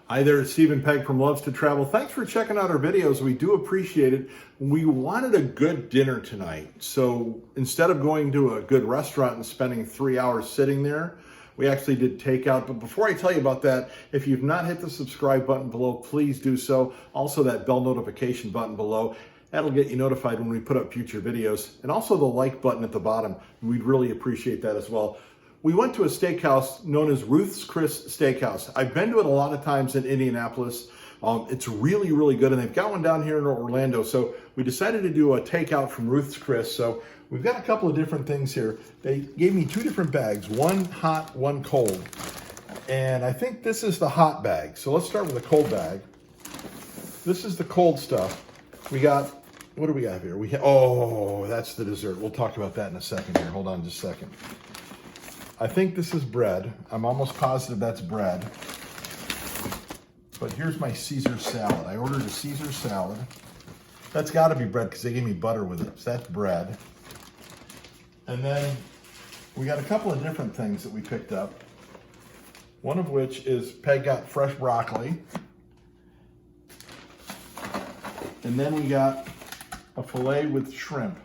Hi there, it's Steve and Peg from Loves to Travel. Thanks for checking out our videos. We do appreciate it. We wanted a good dinner tonight. So instead of going to a good restaurant and spending 3 hours sitting there, we actually did takeout. But before I tell you about that, if you've not hit the subscribe button below, please do so. Also that bell notification button below. That'll get you notified when we put up future videos. And also the like button at the bottom. We'd really appreciate that as well. We went to a steakhouse known as Ruth's Chris Steakhouse. I've been to it a lot of times in Indianapolis. It's really, really good, and they've got one down here in Orlando. So we decided to do a takeout from Ruth's Chris. So we've got a couple of different things here. They gave me two different bags, one hot, one cold. And I think this is the hot bag. So let's start with the cold bag. This is the cold stuff. We got, what do we have here? Oh, that's the dessert. We'll talk about that in a second here. Hold on just a second. I think this is bread. I'm almost positive that's bread. But here's my Caesar salad. I ordered a Caesar salad. That's got to be bread because they gave me butter with it. So that's bread. And then we got a couple of different things that we picked up. One of which is Peg got fresh broccoli. And then we got a filet with shrimp.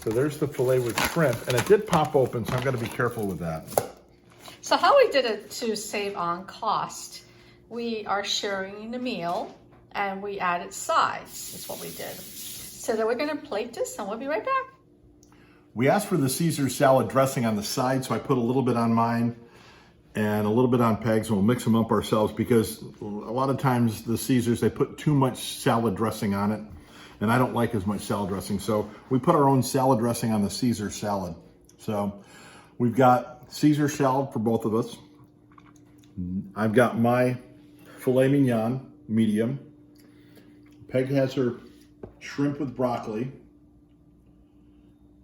So there's the filet with shrimp, and it did pop open, so I've got to be careful with that. So how we did it to save on cost, we are sharing the meal, and we added sides, is what we did. So then we're going to plate this, and we'll be right back. We asked for the Caesar salad dressing on the side, so I put a little bit on mine and a little bit on Peg's, and we'll mix them up ourselves because a lot of times the Caesars, they put too much salad dressing on it. And I don't like as much salad dressing. So we put our own salad dressing on the Caesar salad. So we've got Caesar salad for both of us. I've got my filet mignon, medium. Peg has her shrimp with broccoli.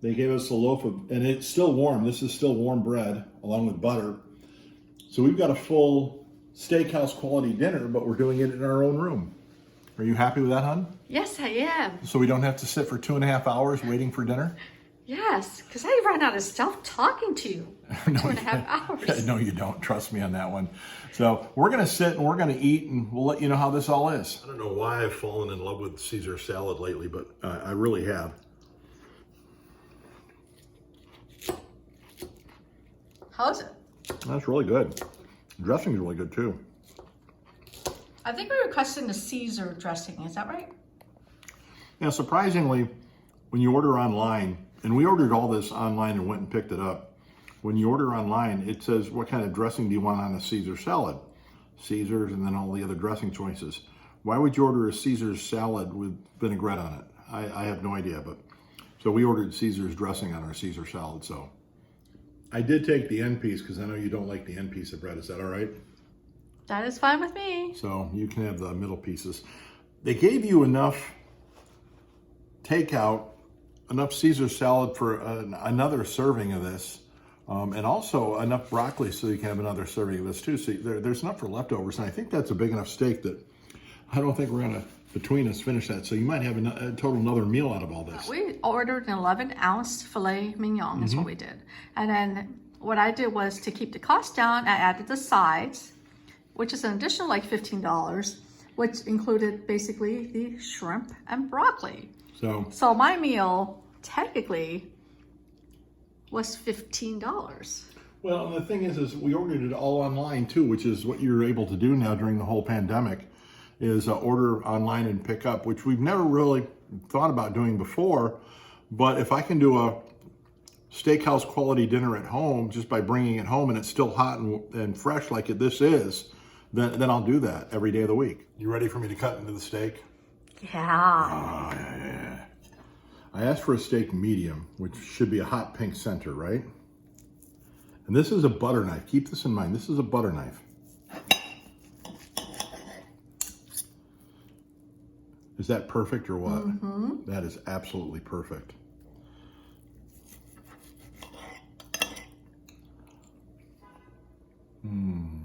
They gave us a loaf of, and it's still warm. This is still warm bread along with butter. So we've got a full steakhouse quality dinner, but we're doing it in our own room. Are you happy with that, hon? Yes, I am. So we don't have to sit for 2.5 hours waiting for dinner? Yes, because I ran out of stuff talking to you. No, 2.5 hours. No, you don't. Trust me on that one. So we're going to sit and we're going to eat, and we'll let you know how this all is. I don't know why I've fallen in love with Caesar salad lately, but I really have. How's it? That's really good. The dressing's really good, too. I think we requested the Caesar dressing. Is that right? Yeah, surprisingly, when you order online, and we ordered all this online and went and picked it up. When you order online, it says, what kind of dressing do you want on a Caesar salad? Caesars and then all the other dressing choices. Why would you order a Caesar salad with vinaigrette on it? I have no idea, but so we ordered Caesar's dressing on our Caesar salad. So I did take the end piece because I know you don't like the end piece of bread. Is that all right? That is fine with me. So you can have the middle pieces. They gave you enough takeout, enough Caesar salad for another serving of this, and also enough broccoli so you can have another serving of this too. So there's enough for leftovers, and I think that's a big enough steak that I don't think we're gonna, between us, finish that. So you might have a total another meal out of all this. We ordered an 11-ounce filet mignon, is what we did. And then what I did was to keep the cost down, I added the sides, which is an additional like $15, which included basically the shrimp and broccoli. So my meal technically was $15. Well, and the thing is we ordered it all online too, which is what you're able to do now during the whole pandemic, is order online and pick up, which we've never really thought about doing before. But if I can do a steakhouse quality dinner at home just by bringing it home and it's still hot and fresh like this is, then I'll do that every day of the week. You ready for me to cut into the steak? Yeah. Oh, yeah. I asked for a steak medium, which should be a hot pink center, right? And this is a butter knife. Keep this in mind. This is a butter knife. Is that perfect or what? Mm-hmm. That is absolutely perfect. Mm-hmm.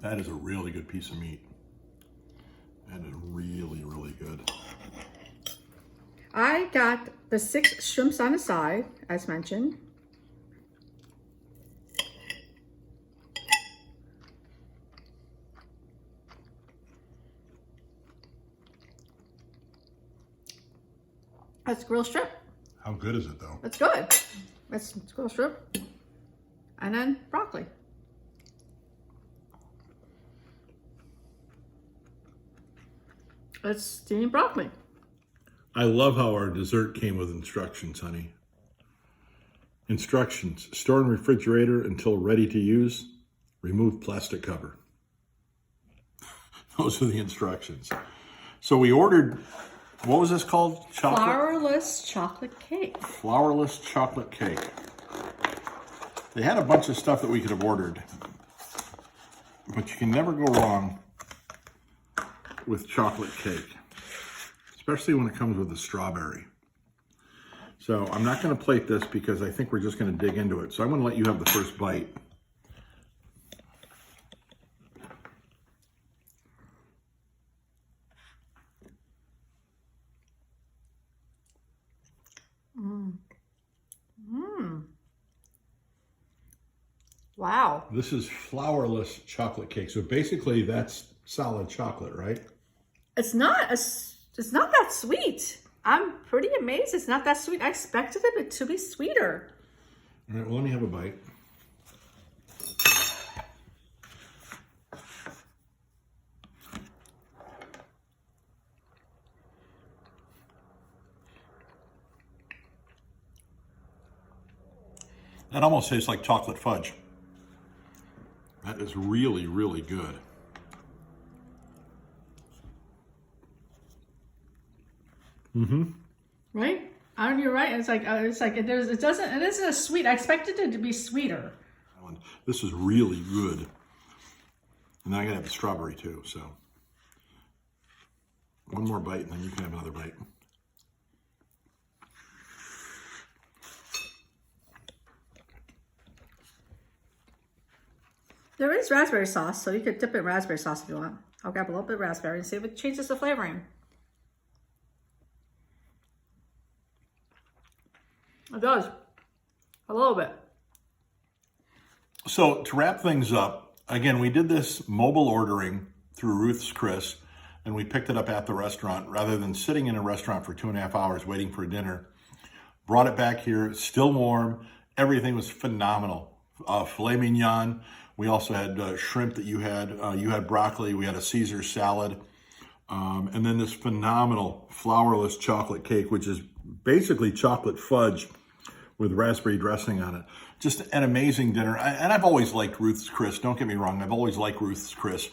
That is a really good piece of meat. That is really, really good. I got the 6 shrimps on the side, as mentioned. That's grilled shrimp. How good is it though? It's good. It's grilled shrimp. And then broccoli. It's steamed broccoli. I love how our dessert came with instructions, honey. Instructions: store in refrigerator until ready to use. Remove plastic cover. Those are the instructions. So we ordered, what was this called? Flourless chocolate cake. Flourless chocolate cake. They had a bunch of stuff that we could have ordered, but you can never go wrong with chocolate cake, especially when it comes with a strawberry. So I'm not going to plate this because I think we're just going to dig into it. So I'm going to let you have the first bite. Wow. This is flourless chocolate cake. So basically that's solid chocolate, right? It's not that sweet. I'm pretty amazed it's not that sweet. I expected it to be sweeter. All right, well, let me have a bite. That almost tastes like chocolate fudge. That is really, really good. Right? You're right. It isn't as sweet. I expected it to be sweeter. This is really good. And then I gotta have the strawberry too, so. One more bite and then you can have another bite. There is raspberry sauce, so you could dip it in raspberry sauce if you want. I'll grab a little bit of raspberry and see if it changes the flavoring. It does. A little bit. So to wrap things up, again, we did this mobile ordering through Ruth's Chris, and we picked it up at the restaurant rather than sitting in a restaurant for 2.5 hours waiting for dinner. Brought it back here, still warm. Everything was phenomenal. Filet mignon. We also had shrimp that you had broccoli. We had a Caesar salad. And then this phenomenal flourless chocolate cake, which is basically chocolate fudge with raspberry dressing on it. Just an amazing dinner. And I've always liked Ruth's Chris. Don't get me wrong. I've always liked Ruth's Chris.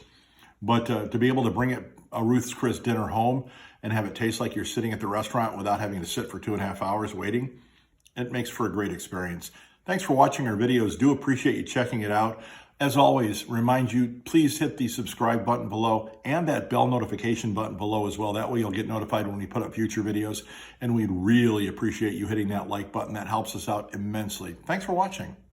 But to be able to bring a Ruth's Chris dinner home and have it taste like you're sitting at the restaurant without having to sit for 2.5 hours waiting, it makes for a great experience. Thanks for watching our videos. Do appreciate you checking it out. As always, remind you, please hit the subscribe button below and that bell notification button below as well. That way you'll get notified when we put up future videos. And we'd really appreciate you hitting that like button. That helps us out immensely. Thanks for watching.